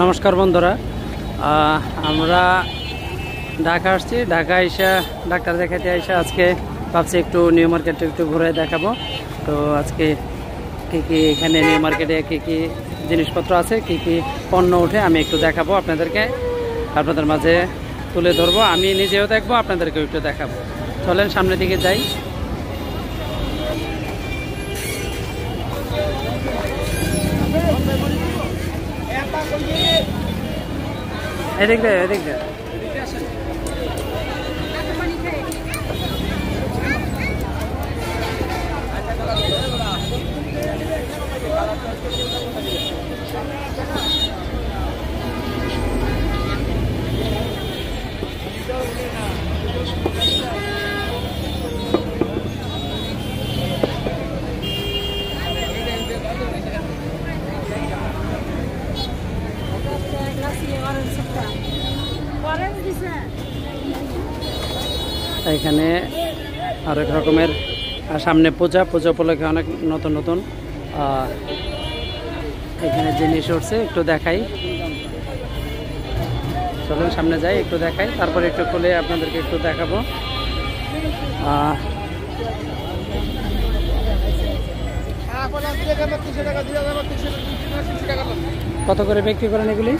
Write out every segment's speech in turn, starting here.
নমস্কার বন্ধুরা, আমরা ঢাকা আসছি। ঢাকা এসে ডাক্তার দেখাতে এসে আজকে ভাবছি একটু নিউ মার্কেটে একটু ঘুরে দেখাবো। তো আজকে কী কী এখানে নিউ মার্কেটে কী কী জিনিসপত্র আছে, কী কী পণ্য ওঠে আমি একটু দেখাবো আপনাদেরকে, আপনাদের মাঝে তুলে ধরবো। আমি নিজেও দেখবো, আপনাদেরকেও একটু দেখাবো। চলেন সামনের দিকে যাই। এদিক দে এদিক দে। এখানে আরেক রকমের সামনে পূজা উপলক্ষে অনেক নতুন নতুন এখানে জিনিস উঠছে, একটু দেখাই। চলুন সামনে যাই, একটু দেখাই, তারপরে একটু খুলে আপনাদেরকে একটু দেখাবো। কত করে বিক্রি করেন এগুলি?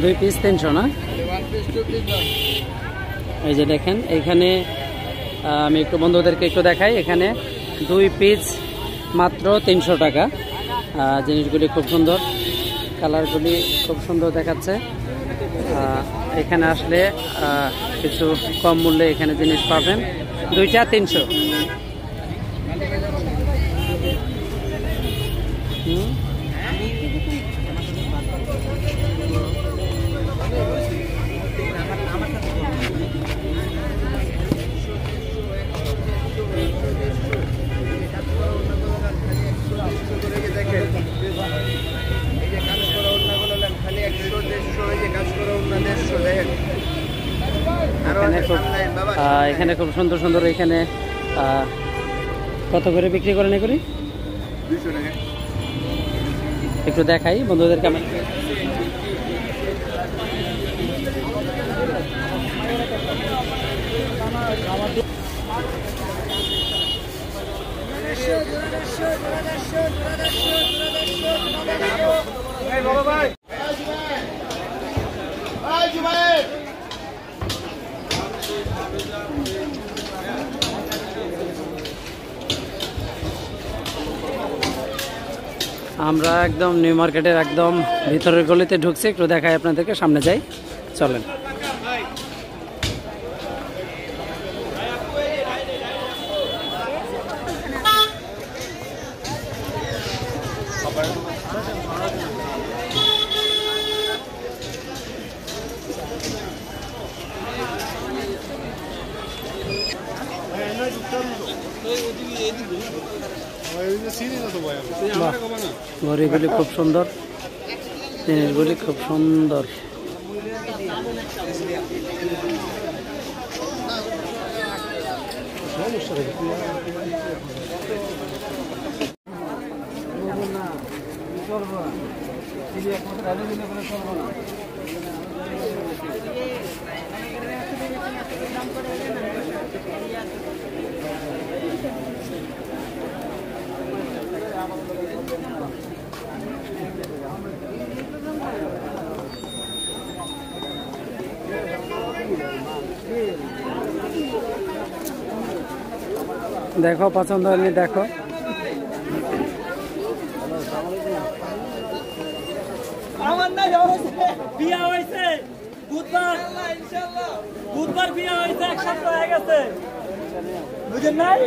2 পিস 300 না? এই যে দেখেন, এইখানে আমি একটু বন্ধুদেরকে একটু দেখাই। এখানে 2 পিস মাত্র 300 টাকা। জিনিসগুলি খুব সুন্দর, কালারগুলি খুব সুন্দর দেখাচ্ছে। এখানে আসলে কিছু কম মূল্যে এখানে জিনিস পাবেন। 2টা 300। এখানে খুব সুন্দর সুন্দর। এখানে কত করে বিক্রি করেন এগুলি? 200 টাকা। একটু দেখাই বন্ধুদেরকে। আমি আমরা একদম নিউ মার্কেটের একদম ভিতরের গলিতে ঢুকছি, একটু দেখাই আপনাদেরকে। সামনে যাই, চলেন। ঘড়িগুলি খুব সুন্দর, জিনিসগুলি খুব সুন্দর। দেখো, পছন্দ হয়নি দেখো। আমার না বিয়া হয়েছে বুধবার বিয়া হয়েছে, 1 সপ্তাহ হয়ে গেছে, বুঝেন নাই?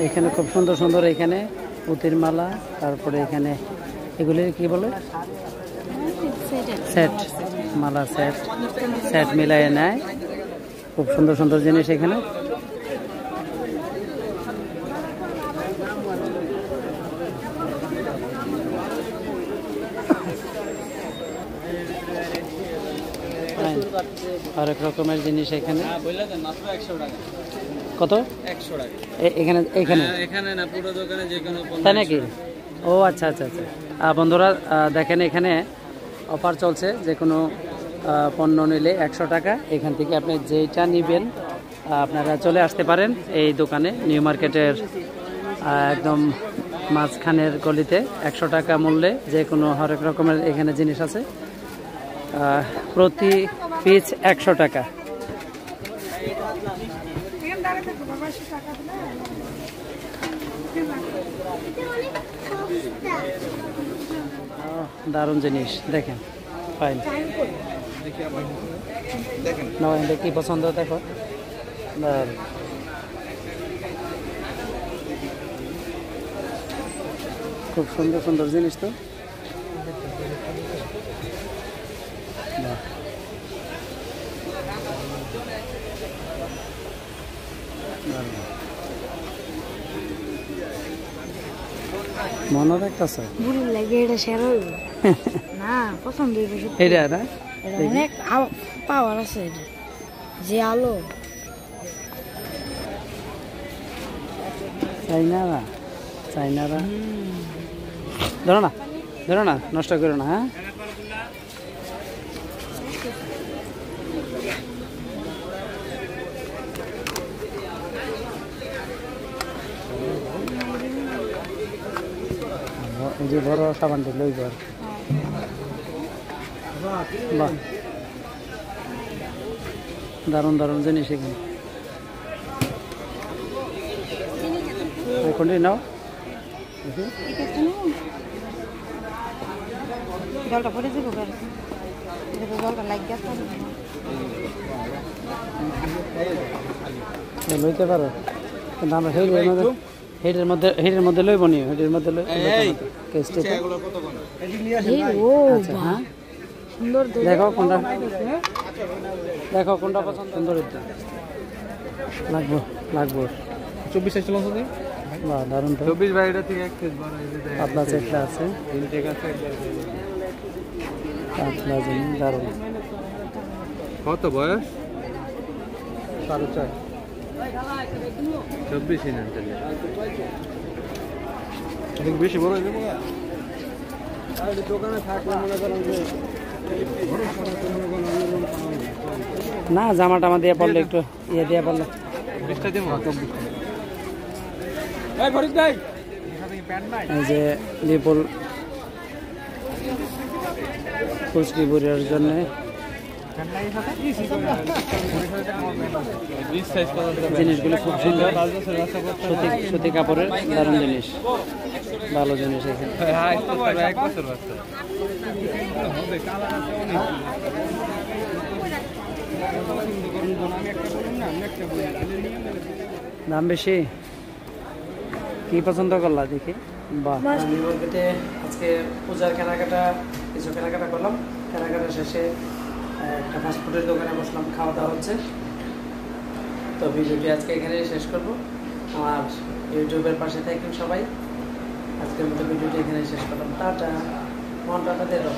এখানে খুব সুন্দর সুন্দর এখানে পুঁতির মালা, তারপরে এখানে এগুলি কি বলে, সেট মালা, সেট মিলাই নেয়। খুব সুন্দর সুন্দর জিনিস এখানে। দেখেন হরেক রকমের জিনিস এখানে। কত? 100 টাকা। এখানে এখানে এখানে না, পুরো দোকানে যে কোনো পণ্য। তাই নাকি? ও আচ্ছা আচ্ছা আচ্ছা। বন্ধুরা দেখেন এখানে অফার চলছে, যে কোনো পণ্য নিলে 100 টাকা। এখান থেকে আপনি যেটা নেবেন আপনারা চলে আসতে পারেন এই দোকানে, নিউ মার্কেটের একদম মাঝখানের গলিতে। 100 টাকা মূল্যে যে কোনো হরেক রকমের এখানে জিনিস আছে, প্রতি পিস 100 টাকা। দারুণ জিনিস দেখেন, ফাইন। কি পছন্দ দেখো, খুব সুন্দর সুন্দর জিনিস তো। মনে রাখতেছে না পছন্দ এটা না, অনেক পাওয়ার আছে যে আলো। চাইনারা চাইনারা ধরো না, ধরো না, নষ্ট করো না। হ্যাঁ এই যে বড় সাবানটি লইব। বাহ, দারুণ দারুণ জিনিস এখানে। কোনটি নাও? জলটা পড়ে যাবো, জলটা লাগিয়ে লইতে পারো, কিন্তু আমরা হেডের মধ্যে লইব নি, হেডের মধ্যে দেখো কোনটা, দেখো কোনটা পছন্দ। সুন্দর লাগবো লাগবো। 24 সাইজ চলছে না? বাহ দারুণ তো। 24 বাইরে থেকে এক সাইজ বড় এই যে পাতলা চেকলা আছে, তিনটে আছে পাতলা জিনিস দারুণ। কত বয়স? 4.5। 24 না তাহলে অনেক বেশি বড় হয়ে যাবে। আর দোকানে থাকলে মনে করেন যে বড় না, জামা টামা দিয়ে পড়লে একটু ইয়ে দিয়ে পড়লে 20টা দেবো। এই ফরিদ ভাই, এই যে বিপুল কুচকি বুড়ির জন্য জিনিসগুলো খুব সুন্দর, সুতি কাপড়ের দারুণ জিনিস, ভালো জিনিস এখানে। দাম বেশি, কি পছন্দ করলা দেখি? বাহ, মার্কেটে আজকে পূজার কেনাকাটা, কিছু কেনাকাটা করলাম। কেনাকাটা শেষে একটা ফাস্টফুডের দোকানে বসলাম, খাওয়া দাওয়া হচ্ছে। তো ভিডিওটি আজকে এখানেই শেষ করব। আমার ইউটিউবের পাশে থাকেন সবাই। আজকের মতো ভিডিওটি এখানেই শেষ করলাম। টাটা, মন টাটা দিয়ে দাও।